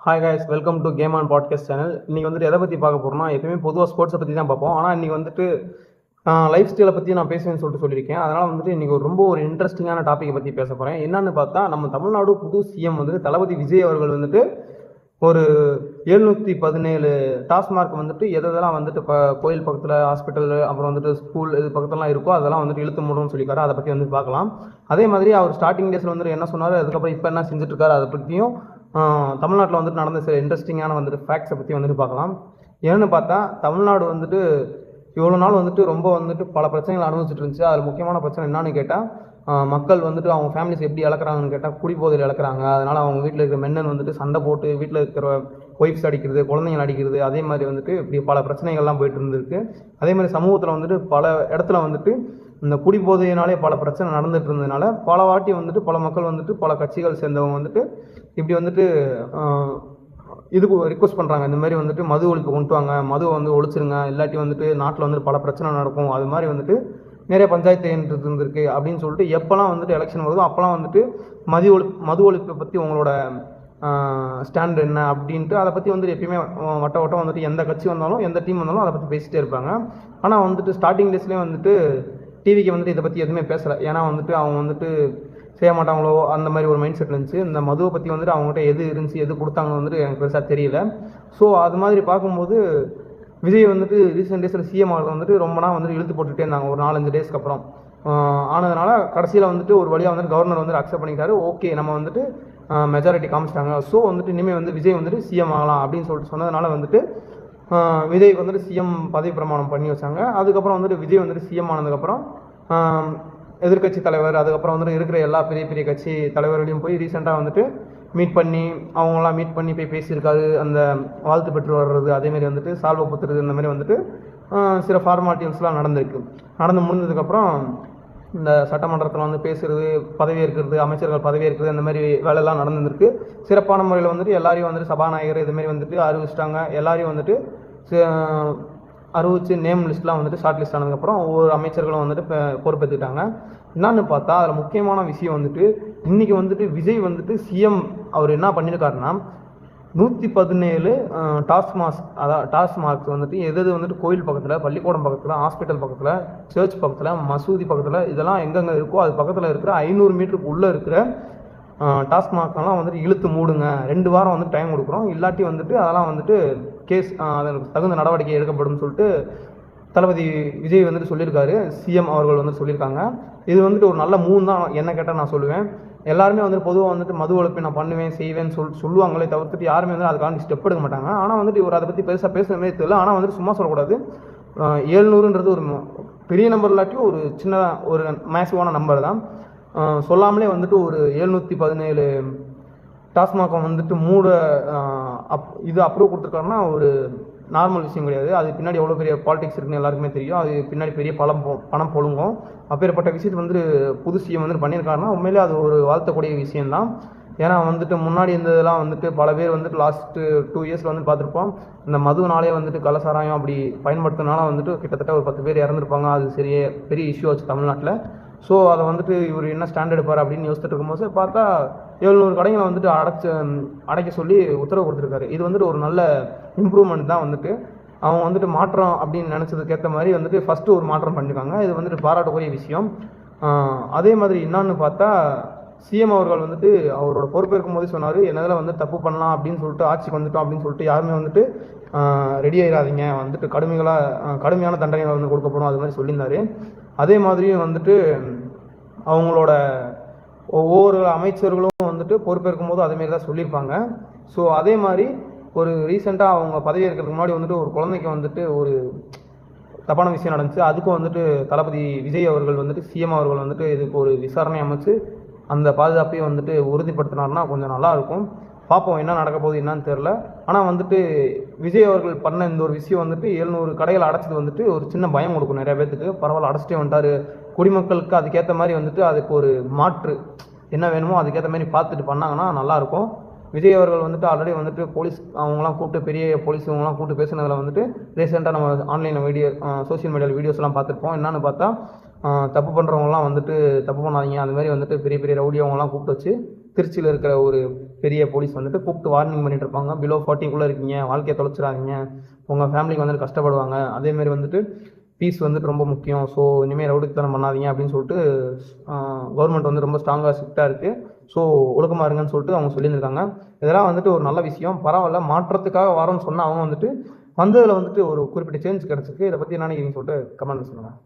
Hi guys, welcome to game on podcast channel. இன்றைக்கி வந்துட்டு எதை பற்றி பார்க்க போகிறோம்னா, எப்பயுமே பொதுவாக ஸ்போர்ட்ஸை பற்றி தான் பார்ப்போம். ஆனால் இன்றைக்கி வந்துட்டு லைஃப் ஸ்டைலை பற்றி நான் பேசுவேன்னு சொல்லியிருக்கேன். அதனால் வந்துட்டு இன்றைக்கி ரொம்ப ஒரு இன்ட்ரெஸ்டிங்கான டாப்பிக்கை பற்றி பேச போகிறேன். என்னன்னு பார்த்தா, நம்ம தமிழ்நாடு புது சிஎம் வந்துட்டு தளபதி விஜய் அவர்கள் வந்துட்டு ஒரு 717 டாஸ்மார்க் வந்துட்டு எதெல்லாம் வந்துட்டு இப்போ கோயில் பக்கத்தில், ஹாஸ்பிட்டல், அப்புறம் வந்துட்டு ஸ்கூல் இது பக்கத்துலலாம் இருக்கோ அதெல்லாம் வந்துட்டு இழுத்து மூடணும்னு சொல்லியிருக்காரு. அதை பற்றி வந்து பார்க்கலாம். அதே மாதிரி அவர் ஸ்டார்டிங் டேஸில் வந்துட்டு என்ன சொன்னார், அதுக்கப்புறம் இப்போ என்ன செஞ்சுட்ருக்காரு, அதை பற்றியும் தமிழ்நாட்டில் வந்துட்டு நடந்த சில இன்ட்ரெஸ்டிங்கான வந்துட்டு ஃபேக்ட்ஸை பற்றி வந்துட்டு பார்க்கலாம். ஏன்னு பார்த்தா, தமிழ்நாடு வந்துட்டு இவ்வளோ நாள் வந்துட்டு ரொம்ப வந்துட்டு பல பிரச்சனைகள் அனுபவிச்சுட்டு இருந்துச்சு. அதில் முக்கியமான பிரச்சனை என்னன்னு கேட்டால், மக்கள் வந்துட்டு அவங்க ஃபேமிலிஸ் எப்படி இழக்கிறாங்கன்னு கேட்டால் குடிபோதையில் இழக்கிறாங்க. அதனால் அவங்க வீட்டில் இருக்கிற மென்னன் வந்துட்டு சண்டை போட்டு வீட்டில் இருக்கிற ஒய்ஃப்ஸ் அடிக்கிறது, குழந்தைகள் அடிக்கிறது, அதே மாதிரி வந்துட்டு இப்படி பல பிரச்சனைகள்லாம் போயிட்டு இருந்திருக்கு. அதே மாதிரி சமூகத்தில் வந்துட்டு பல இடத்துல வந்துட்டு இந்த குடிபோதையினாலே பல பிரச்சனை நடந்துட்டு இருந்ததுனால பல வாட்டி வந்துட்டு பல மக்கள் வந்துட்டு பல கட்சிகள் சேர்ந்தவங்க வந்துட்டு இப்படி வந்துட்டு இதுக்கு ரிக்வஸ்ட் பண்ணுறாங்க. இந்த மாதிரி வந்துட்டு மது ஒழிப்பு கொண்டு வாங்க, மதுவை வந்து ஒழிச்சிருங்க, இல்லாட்டி வந்துட்டு நாட்டில் வந்துட்டு பல பிரச்சனை நடக்கும். அது மாதிரி வந்துட்டு நிறைய பஞ்சாயத்து இருந்திருக்கு அப்படின்னு சொல்லிட்டு எப்போல்லாம் வந்துட்டு எலெக்ஷன் வருதோ அப்போல்லாம் வந்துட்டு மது ஒழிப்பை பற்றி உங்களோட ஸ்டாண்ட் என்ன அப்படின்ட்டு அதை பற்றி வந்துட்டு எப்பயுமே வட்டம் வந்துட்டு எந்த கட்சி வந்தாலும் எந்த டீம் வந்தாலும் அதை பற்றி பேசிகிட்டே இருப்பாங்க. ஆனால் வந்துட்டு ஸ்டார்டிங் டேஸ்லேயே வந்துட்டு டிவிக்கு வந்துட்டு இதை பற்றி எதுவுமே பேசலை. ஏன்னா வந்துட்டு அவங்க வந்துட்டு செய்ய மாட்டாங்களோ அந்த மாதிரி ஒரு மைண்ட் செட் இருந்துச்சு. இந்த மதுவை பற்றி வந்துட்டு அவங்ககிட்ட எது இருந்துச்சு, எது கொடுத்தாங்கன்னு வந்துட்டு எனக்கு பெருசாக தெரியல. ஸோ அது மாதிரி பார்க்கும்போது விஜய் வந்துட்டு ரீசெண்ட் டேஸில் சிஎம் ஆகிறது வந்துட்டு ரொம்ப நாள் வந்துட்டு இழுத்து போட்டுகிட்டே இருந்தாங்க. ஒரு 4-5 டேஸ்க்கு அப்புறம் ஆனதுனால கடைசியில் வந்துட்டு ஒரு வழியாக வந்துட்டு கவர்னர் வந்துட்டு அக்செப்ட் பண்ணிட்டாரு. ஓகே, நம்ம வந்துட்டு மெஜாரிட்டி காமிச்சிட்டாங்க, ஸோ வந்துட்டு இனிமேல் வந்து விஜய் வந்துட்டு சிஎம் ஆகலாம் அப்படின்னு சொல்லிட்டு சொன்னதுனால வந்துட்டு விஜய் வந்துட்டு சிஎம் பதவி பிரமாணம் பண்ணி வச்சாங்க. அதுக்கப்புறம் வந்துட்டு விஜய் வந்துட்டு சிஎம் ஆனதுக்கப்புறம் எதிர்கட்சி தலைவர், அதுக்கப்புறம் வந்துட்டு இருக்கிற எல்லா பெரிய பெரிய கட்சி தலைவர்களையும் போய் ரீசெண்டாக வந்துட்டு மீட் பண்ணி அவங்களாம் மீட் பண்ணி போய் பேசியிருக்காரு. அந்த வாழ்த்து பெற்று வர்றது, அதேமாரி வந்துட்டு சால்வை புத்துறது, இந்த மாதிரி வந்துட்டு சில ஃபார்மாலிட்டிஸ்லாம் நடந்து முடிஞ்சதுக்கப்புறம் இந்த சட்டமன்றத்தில் வந்து பேசுகிறது, பதவி ஏற்கிறது, அமைச்சர்கள் பதவி ஏற்கிறது, இந்த மாதிரி வேலையெல்லாம் நடந்துருக்கு. சிறப்பான முறையில் வந்துட்டு எல்லாரையும் வந்துட்டு சபாநாயகர் இதுமாரி வந்துட்டு அறிவிச்சிட்டாங்க. எல்லாரையும் வந்துட்டு அறிவிச்சு நேம் லிஸ்ட்லாம் வந்துட்டு ஷார்ட் லிஸ்ட் ஆனதுக்கப்புறம் ஒவ்வொரு அமைச்சர்களும் வந்துட்டு பொறுப்பேற்றுக்கிட்டாங்க. என்னன்னு பார்த்தா அதில் முக்கியமான விஷயம் வந்துட்டு இன்றைக்கி வந்துட்டு விஜய் வந்துட்டு சிஎம் அவர் என்ன பண்ணியிருக்காருன்னா 117 டாஸ்மார்க்ஸ் வந்துட்டு எது வந்துட்டு கோயில் பக்கத்தில், பள்ளிக்கூடம் பக்கத்தில், ஹாஸ்பிட்டல் பக்கத்தில், சர்ச் பக்கத்தில், மசூதி பக்கத்தில், இதெல்லாம் எங்கெங்கே இருக்கோ அது பக்கத்தில் இருக்கிற 500 மீட்டருக்கு உள்ளே இருக்கிற டாஸ்மார்க்கெல்லாம் வந்துட்டு இழுத்து மூடுங்க, 2 வாரம் வந்துட்டு டைம் கொடுக்குறோம், இல்லாட்டி வந்துட்டு அதெல்லாம் வந்துட்டு கேஸ் அதற்கு தகுந்த நடவடிக்கை எடுக்கப்படும் சொல்லிட்டு தளபதி விஜய் வந்துட்டு சொல்லியிருக்காரு. சிஎம் அவர்கள் வந்துட்டு சொல்லியிருக்காங்க. இது வந்துட்டு ஒரு நல்ல மூணு தான் என்ன கேட்டால் நான் சொல்லுவேன். எல்லாருமே வந்துட்டு பொதுவாக வந்துட்டு மது ஒழிப்பை நான் பண்ணுவேன் செய்வேன்னு சொல்லுவாங்களே தவிர்த்துட்டு யாருமே வந்து அதுக்காண்டி ஸ்டெப் எடுக்க மாட்டாங்க. ஆனால் வந்துட்டு இவர் அதை பற்றி பெருசாக பேசுகிற மாதிரி தெரியல. ஆனால் வந்துட்டு சும்மா சொல்லக்கூடாது. 700ன்றது ஒரு பெரிய நம்பர் இல்லாட்டியும் ஒரு சின்ன ஒரு மேசிவான நம்பர் தான். சொல்லாமலே வந்துட்டு ஒரு 717 டாஸ்மாகை வந்துட்டு இது அப்ரூவ் கொடுத்துருக்காருன்னா ஒரு நார்மல் விஷயம் கிடையாது. அது பின்னாடி எவ்வளோ பெரிய பாலிடிக்ஸ் இருக்குன்னு எல்லாருக்குமே தெரியும். அது பின்னாடி பெரிய பணம் பொழுங்கும். அப்பேற்பட்ட விஷயத்தை வந்துட்டு புது சிஎம் வந்துட்டு பண்ணியிருக்காருன்னா உண்மையிலே அது ஒரு வாழ்த்தக்கூடிய விஷயம்தான். ஏன்னா வந்துட்டு முன்னாடி இருந்ததெல்லாம் வந்துட்டு பல பேர் வந்துட்டு லாஸ்ட்டு 2 இயர்ஸில் வந்து பார்த்துருப்போம். இந்த மதுனாலே வந்துட்டு கள்ளசாராயம் அப்படி பயன்படுத்தினால வந்துட்டு கிட்டத்தட்ட ஒரு 10 பேர் இறந்துருப்பாங்க. அது பெரிய இஷ்யூ ஆச்சு தமிழ்நாட்டில். ஸோ அதை வந்துட்டு இவர் என்ன ஸ்டாண்ட் எடுப்பார் அப்படின்னு யோசிச்சுட்டு இருக்கும்போது பார்த்தா 700 கடைகளை வந்துட்டு அடைக்க சொல்லி உத்தரவு கொடுத்துருக்காரு. இது வந்துட்டு ஒரு நல்ல இம்ப்ரூவ்மெண்ட் தான். வந்துட்டு அவங்க வந்துட்டு மாற்றம் அப்படின்னு நினச்சதுக்கேற்ற மாதிரி வந்துட்டு ஃபஸ்ட்டு ஒரு மாற்றம் பண்ணியிருக்காங்க. இது வந்துட்டு பாராட்டக்கூடிய விஷயம். அதே மாதிரி என்னான்னு பார்த்தா சிஎம் அவர்கள் வந்துட்டு அவரோட பொறுப்பேற்கும் போதே சொன்னார், என்னதில் வந்து தப்பு பண்ணலாம் அப்படின்னு சொல்லிட்டு ஆட்சிக்கு வந்துட்டோம் அப்படின்னு சொல்லிட்டு யாருமே வந்துட்டு ரெடி ஆகிடாதீங்க, வந்துட்டு கடுமையான தண்டனைகள் வந்து கொடுக்கப்படும், அது மாதிரி சொல்லியிருந்தார். அதே மாதிரியும் வந்துட்டு அவங்களோட ஒவ்வொரு அமைச்சர்களும் வந்துட்டு பொறுப்பேற்கும் போது அதேமாரி தான் சொல்லியிருப்பாங்க. ஸோ அதே மாதிரி ஒரு ரீசெண்டாக அவங்க பதவி ஏற்கிறதுக்கு முன்னாடி வந்துட்டு ஒரு குழந்தைக்கு வந்துட்டு ஒரு தப்பான விஷயம் நடந்துச்சு. அதுக்கும் வந்துட்டு தளபதி விஜய் அவர்கள் வந்துட்டு சிஎம் அவர்கள் வந்துட்டு இதுக்கு ஒரு விசாரணை அமைச்சு அந்த பாதுகாப்பையும் வந்துட்டு உறுதிப்படுத்தினார்னா கொஞ்சம் நல்லாயிருக்கும். பார்ப்போம் என்ன நடக்க போகுது என்னன்னு தெரில. ஆனால் வந்துட்டு விஜய் அவர்கள் பண்ண இந்த ஒரு விஷயம் வந்துட்டு 700 கடைகள் அடைச்சது வந்துட்டு ஒரு சின்ன பயம் கொடுக்கும் நிறைய பேர்த்துக்கு. பரவாயில்ல, அடைச்சிட்டே வந்துட்டார், குடிமக்களுக்கு அதுக்கேற்ற மாதிரி வந்துட்டு அதுக்கு ஒரு மாற்று என்ன வேணுமோ அதுக்கேற்ற மாதிரி பார்த்துட்டு பண்ணாங்கன்னா நல்லாயிருக்கும். விஜய் அவர்கள் வந்துட்டு ஆல்ரெடி வந்துட்டு போலீஸ் அவங்களாம் கூப்பிட்டு பெரிய போலீஸ் இவங்களாம் கூப்பிட்டு பேசுனதில் வந்துட்டு ரீசெண்டாக நம்ம ஆன்லைனில் சோஷியல் மீடியாவில் வீடியோஸ்லாம் பார்த்துருப்போம். என்னென்னு பார்த்தா தப்பு பண்ணுறவங்களாம் வந்துட்டு தப்பு பண்ணாதீங்க, அதுமாதிரி வந்துட்டு பெரிய பெரிய ரவுடி அவங்களாம் கூப்பிட்டு வச்சு திருச்சியில் இருக்கிற ஒரு பெரிய போலீஸ் வந்துட்டு கூப்பிட்டு வார்னிங் பண்ணிட்டு இருப்பாங்க. பிலோ 40க்குள்ளே இருக்கீங்க, வாழ்க்கையை தொலைச்சிடாதீங்க, உங்கள் ஃபேமிலிக்கு வந்துட்டு கஷ்டப்படுவாங்க, அதேமாரி வந்துட்டு பீஸ் வந்துட்டு ரொம்ப முக்கியம், ஸோ இனிமேல் ரவுடித்தனம் பண்ணாதீங்க அப்படின்னு சொல்லிட்டு கவர்மெண்ட் வந்து ரொம்ப ஸ்ட்ராங்காக ஸ்ட்ரிக்டாக இருக்குது. ஸோ ஒழுக்கமாக இருங்கன்னு சொல்லிட்டு அவங்க சொல்லியிருக்காங்க. இதெல்லாம் வந்துட்டு ஒரு நல்ல விஷயம். பரவாயில்ல, மாற்றத்துக்காக வரோன்னு சொன்னால் அவங்க வந்துட்டு வந்ததில் வந்துட்டு ஒரு குறிப்பிட்ட சேஞ்ச் கிடச்சிருக்கு. இதை பற்றி என்ன நினைக்கிறீங்கன்னு சொல்லிட்டு கமெண்ட் சொல்லுங்கள்.